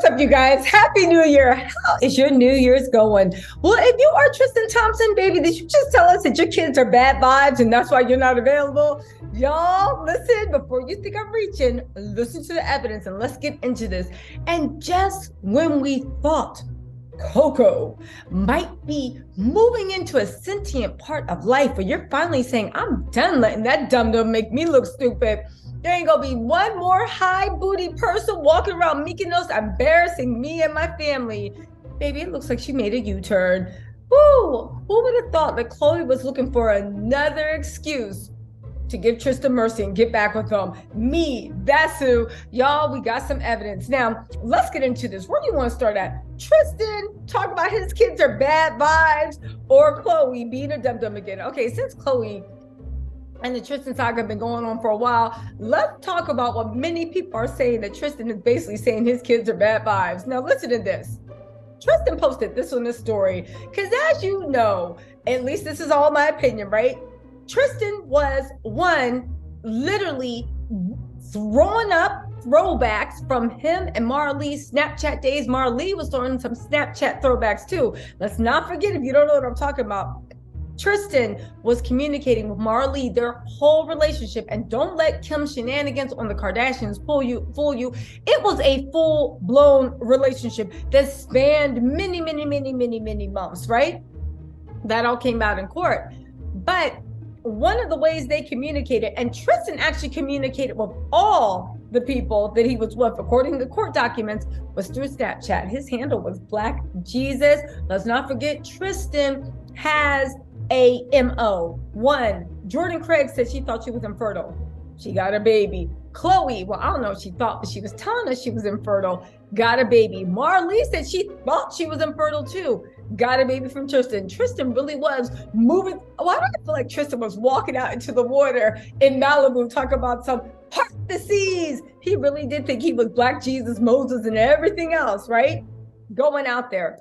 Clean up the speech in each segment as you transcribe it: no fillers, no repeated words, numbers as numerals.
up, you guys? Happy New Year. How is your New Year's going? Well, if you are Tristan Thompson, baby, did you just tell us that your kids are bad vibes and that's why you're not available? Y'all, listen, before you think I'm reaching, listen to the evidence and let's get into this. And just when we thought Coco might be moving into a sentient part of life where you're finally saying, I'm done letting that dum-dum make me look stupid. There ain't gonna be one more high booty person walking around Mykonos embarrassing me and my family. Baby, it looks like she made a U-turn. Woo! Who would have thought that Khloe was looking for another excuse to give Tristan mercy and get back with him? Me, that's who. Y'all, we got some evidence. Now, let's get into this. Where do you want to start at? Tristan talking about his kids are bad vibes, or Khloe being a dum-dum again? Okay, since Khloe and the Tristan saga have been going on for a while, let's talk about what many people are saying, that Tristan is basically saying his kids are bad vibes. Now, listen to this. Tristan posted this on this story because, as you know, at least this is all my opinion, right? Tristan was literally throwing up throwbacks from him and Marlee's Snapchat days. Marlee was throwing some Snapchat throwbacks too. Let's not forget, if you don't know what I'm talking about, Tristan was communicating with Marlee their whole relationship, and don't let Kim shenanigans on the Kardashians fool you. It was a full-blown relationship that spanned many months, right? That all came out in court. But one of the ways they communicated, and Tristan actually communicated with all the people that he was with, according to court documents, was through Snapchat. His handle was Black Jesus. Let's not forget, Tristan has a MO. One, Jordan Craig said she thought she was infertile. She got a baby. Khloe, well, I don't know what she thought, but she was telling us she was infertile. Got a baby. Marlee said she thought she was infertile too. Got a baby from Tristan. Tristan really was moving. Why do I feel like Tristan was walking out into the water in Malibu, talking about some part the seas? He really did think he was Black Jesus, Moses, and everything else, right? Going out there.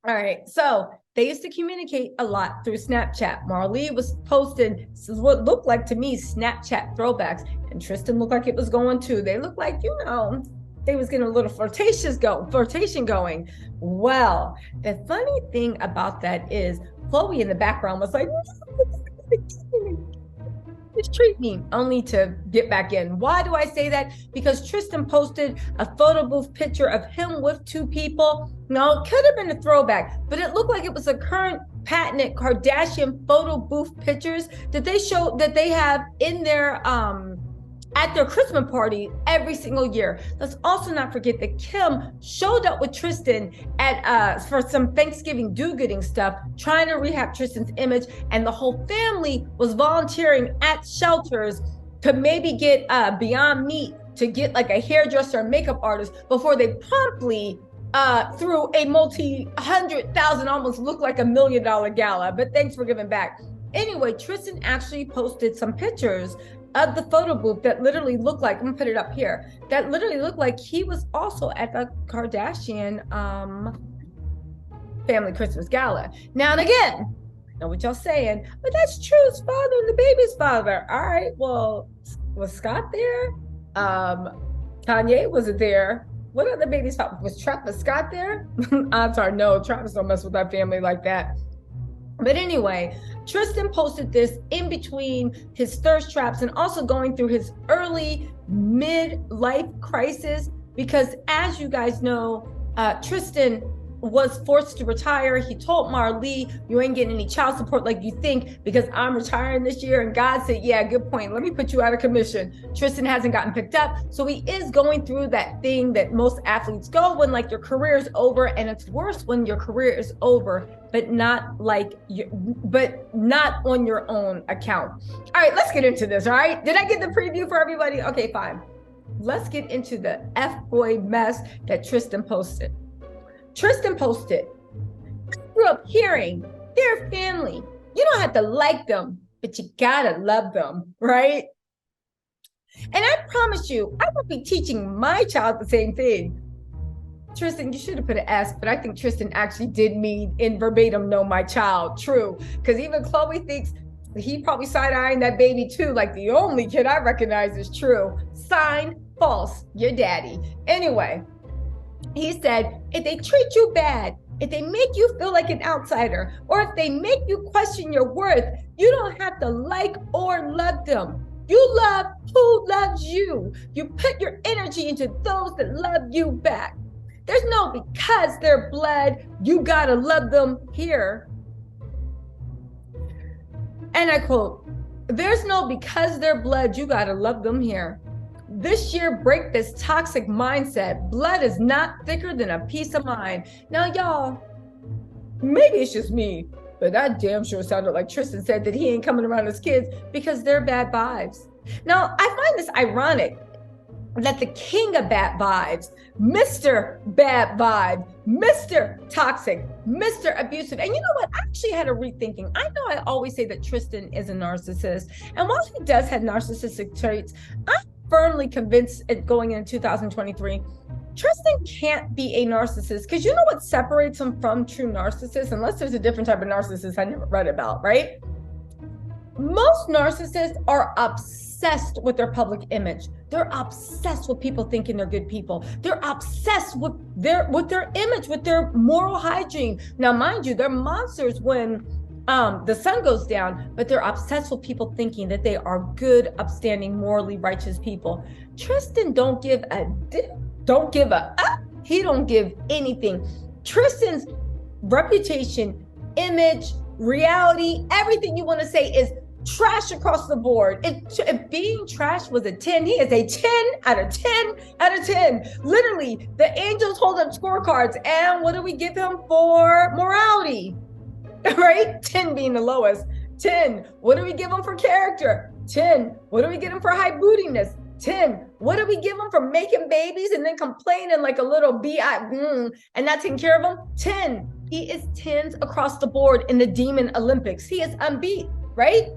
All right, so they used to communicate a lot through Snapchat. Marlee was posting what looked like to me Snapchat throwbacks, and Tristan looked like it was going too. They looked like, they was getting a little flirtation going. Well, the funny thing about that is Khloe in the background was like, just treat me, only to get back in. Why do I say that? Because Tristan posted a photo booth picture of him with two people. Now, it could have been a throwback, but it looked like it was a current patented Kardashian photo booth pictures that they have in their at their Christmas party every single year. Let's also not forget that Kim showed up with Tristan at for some Thanksgiving do-gooding stuff, trying to rehab Tristan's image, and the whole family was volunteering at shelters to maybe get Beyond Meat to get like a hairdresser or makeup artist before they promptly threw a multi-100,000, almost looked like $1 million gala. But thanks for giving back. Anyway, Tristan actually posted some pictures of the photo booth that literally looked like, I'm gonna put it up here, that literally looked like he was also at the Kardashian family Christmas gala. Now and again, I know what y'all saying, but that's True's father and the baby's father. All right, well, was Scott there? Kanye wasn't there. What other baby's father? Was Travis Scott there? I'm sorry, no, Travis don't mess with that family like that. But anyway, Tristan posted this in between his thirst traps and also going through his early midlife crisis, because as you guys know, Tristan was forced to retire. He told Marlee, you ain't getting any child support like you think because I'm retiring this year. And God said, yeah, good point. Let me put you out of commission. Tristan hasn't gotten picked up. So he is going through that thing that most athletes go when like your career is over, and it's worse when your career is over, but not on your own account. All right, let's get into this. All right. Did I get the preview for everybody? Okay, fine. Let's get into the F-boy mess that Tristan posted. Tristan posted, I grew up hearing they're family. You don't have to like them, but you gotta love them, right? And I promise you, I won't be teaching my child the same thing. Tristan, you should have put an S, but I think Tristan actually did mean in verbatim, know my child. True. Because even Khloe thinks he probably side-eyeing that baby too. Like, the only kid I recognize is True. Sign false, your daddy. Anyway, He said, if they treat you bad, if they make you feel like an outsider, or if they make you question your worth, you don't have to like or love them. You love who loves you. You put your energy into those that love you back. There's no because they're blood, you gotta love them here. And I quote, there's no because they're blood, you gotta love them here. This year, break this toxic mindset. Blood is not thicker than a piece of mind. Now, y'all, maybe it's just me, but that damn sure sounded like Tristan said that he ain't coming around his kids because they're bad vibes. Now, I find this ironic that the king of bad vibes, Mr. Bad Vibe, Mr. Toxic, Mr. Abusive. And you know what? I actually had a rethinking. I know I always say that Tristan is a narcissist. And while he does have narcissistic traits, I'm firmly convinced going into 2023, Tristan can't be a narcissist, because you know what separates him from true narcissists, unless there's a different type of narcissist I never read about, right? Most narcissists are obsessed with their public image. They're obsessed with people thinking they're good people. They're obsessed with their image, with their moral hygiene. Now, mind you, they're monsters when the sun goes down, but they're obsessed with people thinking that they are good, upstanding, morally righteous people. Tristan don't give a he don't give anything. Tristan's reputation, image, reality, everything you want to say is trash across the board. If being trash was a 10, he is a 10 out of 10 out of 10. Literally, the angels hold up scorecards, and what do we give him for morality? Right? 10 being the lowest. 10. What do we give him for character? 10. What do we give him for high bootiness? 10. What do we give him for making babies and then complaining like a little and not taking care of them? 10. He is 10s across the board in the Demon Olympics. He is unbeat, right?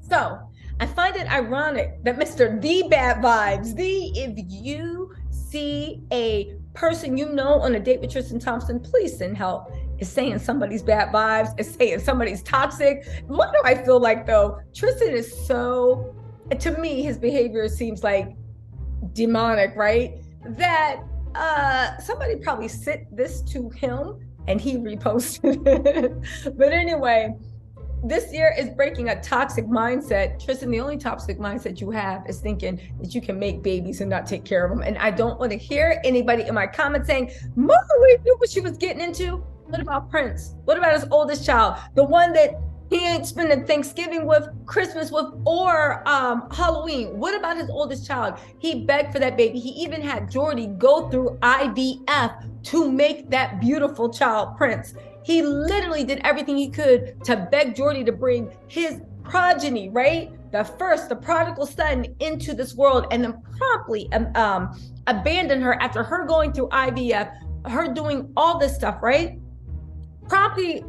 So I find it ironic that Mr. The Bad Vibes, if you see a person you know on a date with Tristan Thompson, please send help. Is saying somebody's bad vibes, is saying somebody's toxic. What do I feel like though? Tristan is so, to me, his behavior seems like demonic, right? That somebody probably sent this to him and he reposted it. But anyway, this year is breaking a toxic mindset. Tristan, the only toxic mindset you have is thinking that you can make babies and not take care of them. And I don't want to hear anybody in my comments saying, Marley knew what she was getting into. What about Prince? What about his oldest child? The one that he ain't spending Thanksgiving with, Christmas with, or Halloween. What about his oldest child? He begged for that baby. He even had Jordy go through IVF to make that beautiful child Prince. He literally did everything he could to beg Jordy to bring his progeny, right? The prodigal son into this world, and then promptly abandoned her after her going through IVF, her doing all this stuff, right? Promptly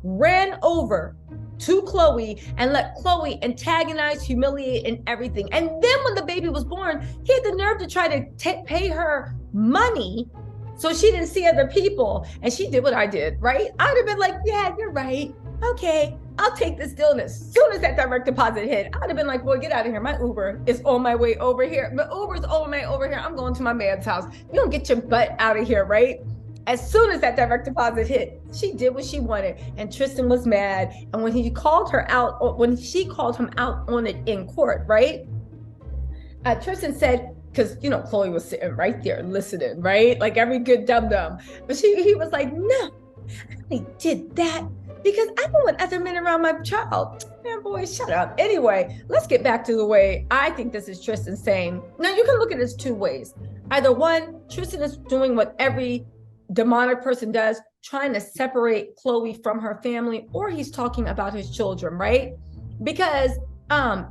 ran over to Khloe and let Khloe antagonize, humiliate, and everything. And then when the baby was born, he had the nerve to try to pay her money so she didn't see other people. And she did what I did, right? I'd have been like, yeah, you're right. Okay, I'll take this deal. And as soon as that direct deposit hit, I'd have been like, boy, get out of here. My Uber is on my way over here. My Uber's on my way over here. I'm going to my man's house. You don't get your butt out of here, right? As soon as that direct deposit hit, she did what she wanted, and Tristan was mad. And when she called him out on it in court, right? Tristan said, because you know Khloe was sitting right there listening, right? Like every good dum-dum. But he was like, no, I only did that because I don't want other men around my child. Man, boy, shut up. Anyway, let's get back to the way I think this is Tristan saying. Now, you can look at this two ways. Either one, Tristan is doing what every demonic person does, trying to separate Khloe from her family, or he's talking about his children, right? Because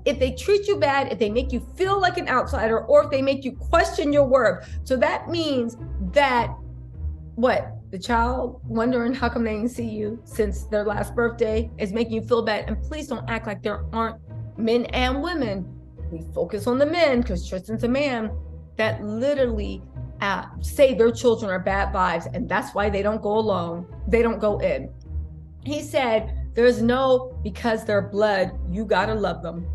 if they treat you bad, if they make you feel like an outsider, or if they make you question your worth, so that means that the child wondering how come they didn't see you since their last birthday is making you feel bad. And please don't act like there aren't men and women. We focus on the men because Tristan's a man that literally say their children are bad vibes, and that's why they don't go along. They don't go in. He said, there's no because they're blood, you gotta love them.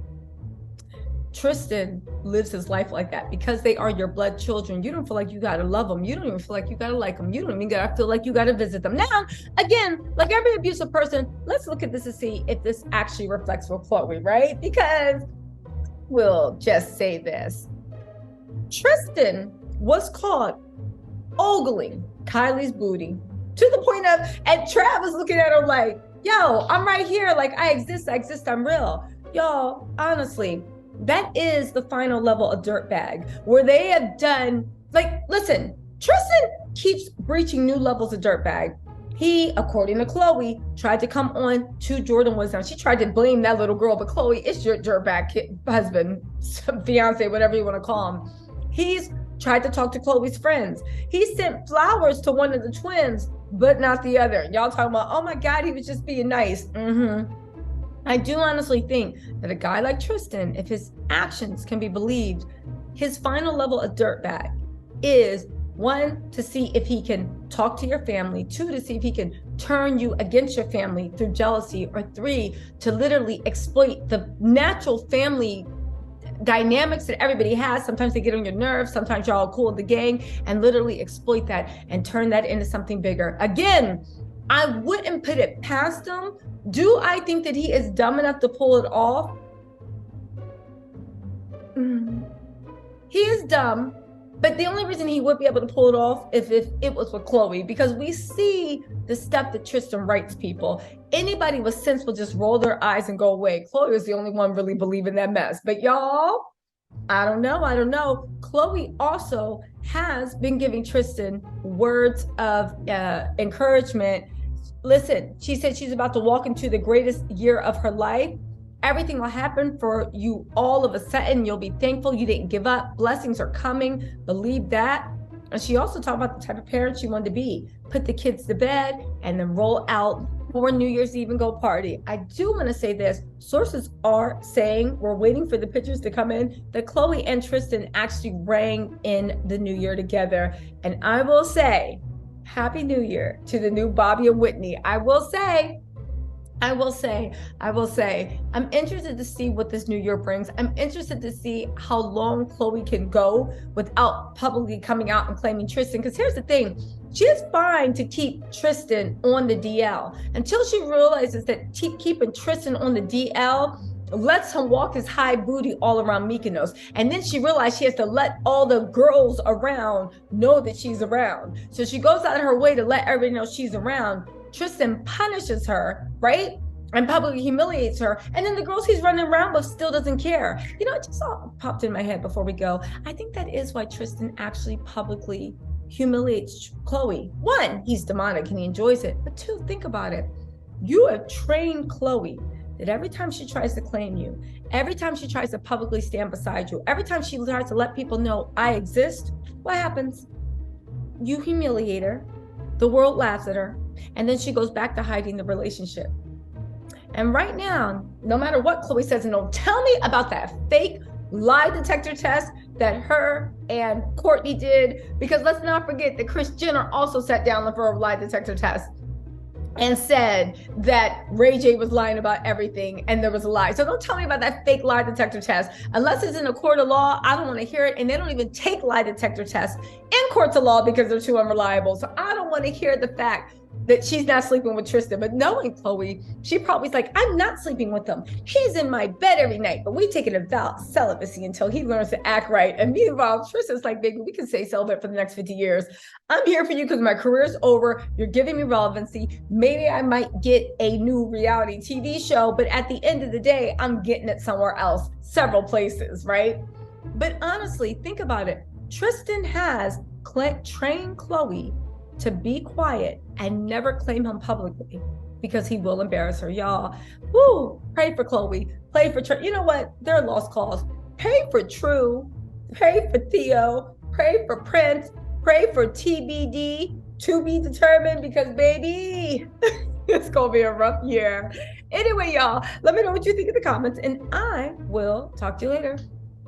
Tristan lives his life like that because they are your blood children. You don't feel like you gotta love them. You don't even feel like you gotta like them. You don't even gotta feel like you gotta visit them. Now, again, like every abusive person, let's look at this to see if this actually reflects with Khloe, right? Because we'll just say this. Tristan was caught ogling Kylie's booty to the point of, and Trav was looking at her like, yo, I'm right here. Like, I exist, I'm real. Y'all, honestly, that is the final level of dirtbag where they have done, like, listen, Tristan keeps breaching new levels of dirtbag. He, according to Khloe, tried to come on to Jordan was down. She tried to blame that little girl, but Khloe, it's your dirtbag husband, fiance, whatever you want to call him. He's tried to talk to Khloe's friends. He sent flowers to one of the twins, but not the other. Y'all talking about, oh my God, he was just being nice. I do honestly think that a guy like Tristan, if his actions can be believed, his final level of dirtbag is 1, to see if he can talk to your family, 2, to see if he can turn you against your family through jealousy, or 3, to literally exploit the natural family dynamics that everybody has. Sometimes they get on your nerves, sometimes y'all are cool in the gang, and literally exploit that and turn that into something bigger. Again, I wouldn't put it past him. Do I think that he is dumb enough to pull it off? He is dumb, but the only reason he would be able to pull it off if it was with Khloe, because we see the stuff that Tristan writes people. Anybody with sense will just roll their eyes and go away. Khloe is the only one really believing that mess. But y'all, I don't know. Khloe also has been giving Tristan words of encouragement. Listen, she said she's about to walk into the greatest year of her life. Everything will happen for you all of a sudden. You'll be thankful you didn't give up. Blessings are coming. Believe that. And she also talked about the type of parent she wanted to be. Put the kids to bed and then roll out for New Year's Eve and go party. I do want to say this. Sources are saying, we're waiting for the pictures to come in, that Khloe and Tristan actually rang in the new year together. And I will say, Happy New Year to the new Bobby and Whitney. I will say, I'm interested to see what this new year brings. I'm interested to see how long Khloe can go without publicly coming out and claiming Tristan. Because here's the thing, she is fine to keep Tristan on the DL until she realizes that keeping Tristan on the DL lets him walk his high booty all around Mykonos. And then she realized she has to let all the girls around know that she's around. So she goes out of her way to let everybody know she's around. Tristan punishes her, right? And publicly humiliates her. And then the girls he's running around with still doesn't care. You know, it just all popped in my head before we go. I think that is why Tristan actually publicly humiliates Khloe. 1, he's demonic and he enjoys it. But 2, think about it. You have trained Khloe that every time she tries to claim you, every time she tries to publicly stand beside you, every time she tries to let people know I exist, what happens? You humiliate her, the world laughs at her, and then she goes back to hiding the relationship. And right now, no matter what Khloe says, and don't tell me about that fake lie detector test that her and Courtney did, because let's not forget that Kris Jenner also sat down for a lie detector test and said that Ray J was lying about everything and there was a lie. So don't tell me about that fake lie detector test. Unless it's in a court of law, I don't want to hear it. And they don't even take lie detector tests in courts of law because they're too unreliable. So I don't want to hear the fact that she's not sleeping with Tristan. But knowing Khloe, she probably's like, I'm not sleeping with him. He's in my bed every night, but we taking a vow of celibacy until he learns to act right. And meanwhile, Tristan's like, baby, we can stay celibate for the next 50 years. I'm here for you because my career's over. You're giving me relevancy. Maybe I might get a new reality TV show, but at the end of the day, I'm getting it somewhere else, several places, right? But honestly, think about it. Tristan has trained Khloe to be quiet and never claim him publicly because he will embarrass her. Y'all, woo, pray for Khloe, pray for True. You know what? They're lost cause. Pray for True, pray for Theo, pray for Prince, pray for TBD, to be determined, because baby, it's gonna be a rough year. Anyway, y'all, let me know what you think in the comments and I will talk to you later.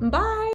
Bye.